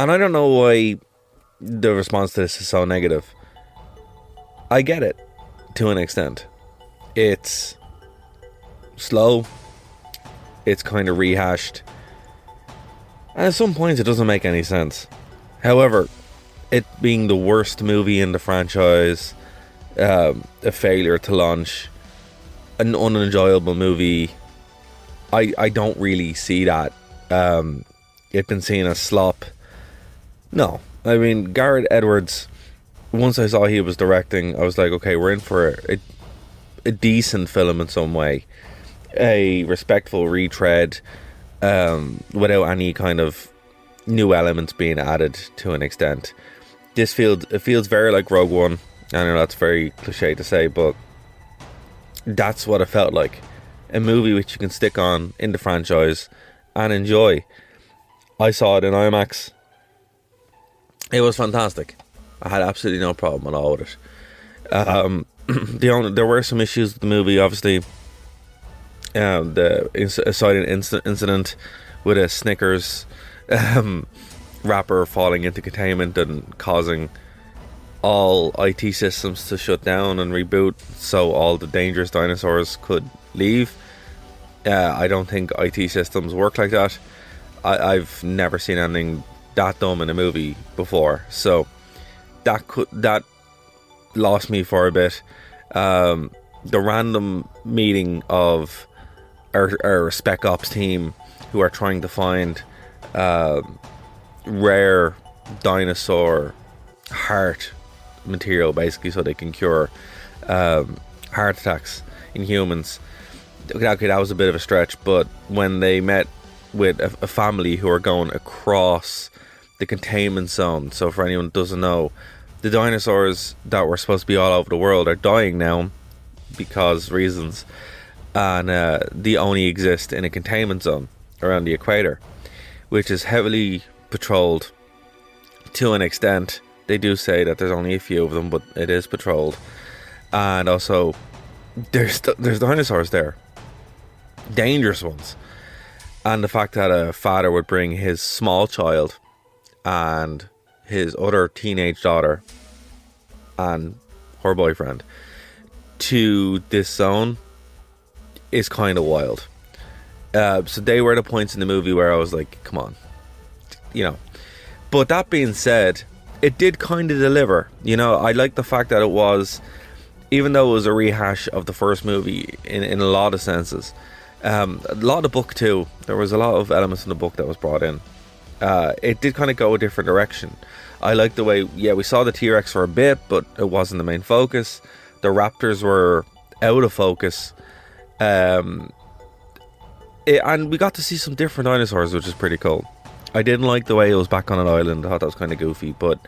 And I don't know why the response to this is so negative. I get it, to an extent. It's slow. It's kind of rehashed. And at some points it doesn't make any sense. However, it being the worst movie in the franchise, a failure to launch, an unenjoyable movie, I don't really see that. It been seen as slop. No. I mean, Gareth Edwards, once I saw he was directing, I was like, okay, we're in for a decent film in some way. A respectful retread, without any kind of new elements being added to an extent. It feels very like Rogue One. I know that's very cliche to say, but that's what it felt like. A movie which you can stick on in the franchise and enjoy. I saw it in IMAX. It was fantastic. I had absolutely no problem at all with it. There were some issues with the movie, obviously. The incident with a Snickers wrapper falling into containment and causing all IT systems to shut down and reboot so all the dangerous dinosaurs could leave. I don't think IT systems work like that. I've never seen anything that dumb in a movie before, so that lost me for a bit. The random meeting of our Spec Ops team who are trying to find rare dinosaur heart material, basically, so they can cure heart attacks in humans. Okay, that was a bit of a stretch, but when they met with a family who are going across the containment zone, so for anyone who doesn't know, the dinosaurs that were supposed to be all over the world are dying now because reasons, and they only exist in a containment zone around the equator, which is heavily patrolled to an extent. They do say that there's only a few of them, but it is patrolled. And also there's dinosaurs there, dangerous ones. And the fact that a father would bring his small child and his other teenage daughter and her boyfriend to this zone is kind of wild. So they were the points in the movie where I was like, come on, you know. But that being said, it did kind of deliver. You know, I like the fact that it was, even though it was a rehash of the first movie in a lot of senses, a lot of the book too, there was a lot of elements in the book that was brought in. It did kind of go a different direction. I like the way, we saw the T-Rex for a bit, but it wasn't the main focus. The raptors were out of focus. And we got to see some different dinosaurs, which is pretty cool. I didn't like the way it was back on an island. I thought that was kind of goofy, but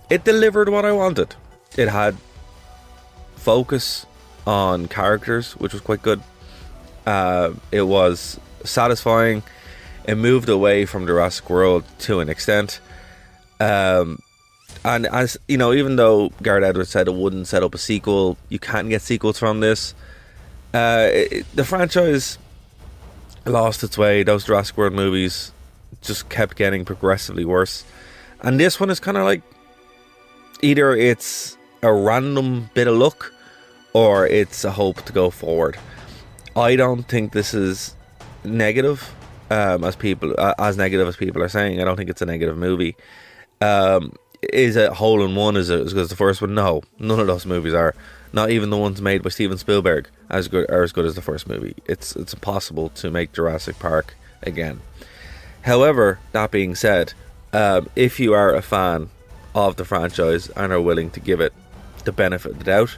it delivered what I wanted. It had focus on characters, which was quite good. It was satisfying. It moved away from Jurassic World to an extent. And as you know, even though Gareth Edwards said it wouldn't set up a sequel, you can't get sequels from this. The franchise lost its way. Those Jurassic World movies just kept getting progressively worse, and this one is kind of like, either it's a random bit of luck or it's a hope to go forward. I don't think this is negative, as negative as people are saying. I don't think it's a negative movie. Is it hole in one as good as the first one? No, none of those movies are. Not even the ones made by Steven Spielberg are as good as the first movie. It's impossible to make Jurassic Park again. However, that being said, if you are a fan of the franchise and are willing to give it the benefit of the doubt,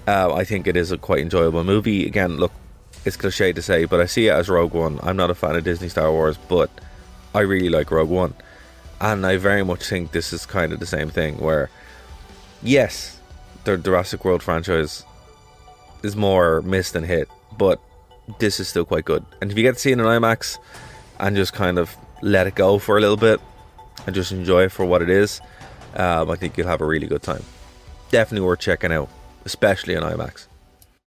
I think it is a quite enjoyable movie. Again, look, it's cliche to say, but I see it as Rogue One. I'm not a fan of Disney Star Wars, but I really like Rogue One. And I very much think this is kind of the same thing, where, yes, the Jurassic World franchise is more miss than hit, but this is still quite good. And if you get to see it in IMAX and just kind of let it go for a little bit and just enjoy it for what it is, I think you'll have a really good time. Definitely worth checking out, especially in IMAX.